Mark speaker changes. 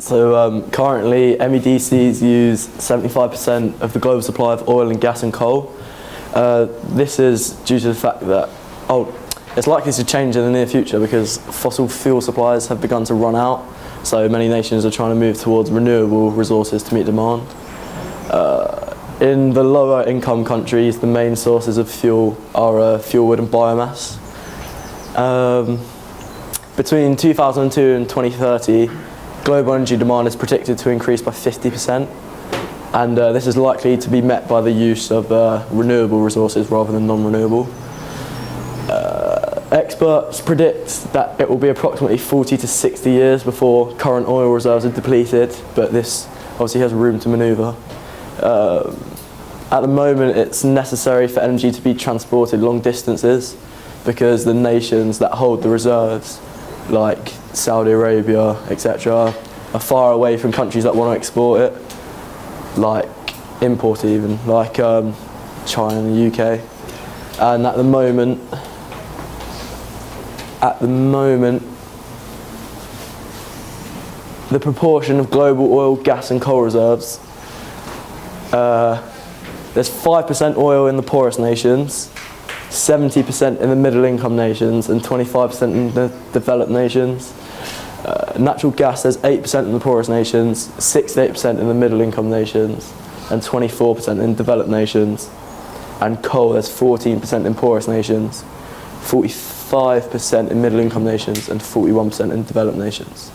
Speaker 1: Currently, MEDCs use 75% of the global supply of oil and gas and coal. This is due to the fact that it's likely to change in the near future because fossil fuel supplies have begun to run out. So many nations are trying to move towards renewable resources to meet demand. In the lower income countries, the main sources of fuel are fuel wood and biomass. Between 2002 and 2030, global energy demand is predicted to increase by 50%, and this is likely to be met by the use of renewable resources rather than non-renewable. Experts predict that it will be approximately 40 to 60 years before current oil reserves are depleted, but this obviously has room to manoeuvre. At the moment, it's necessary for energy to be transported long distances because the nations that hold the reserves, like Saudi Arabia, etc., are far away from countries that want to export it, like import even, like China and the UK. And at the moment, the proportion of global oil, gas and coal reserves, there's 5% oil in the poorest nations, 70% in the middle income nations and 25% in the developed nations. Natural gas, there's 8% in the poorest nations, 6 to 8% in the middle income nations and 24% in developed nations. And coal, there's 14% in poorest nations, 45% in middle income nations and 41% in developed nations.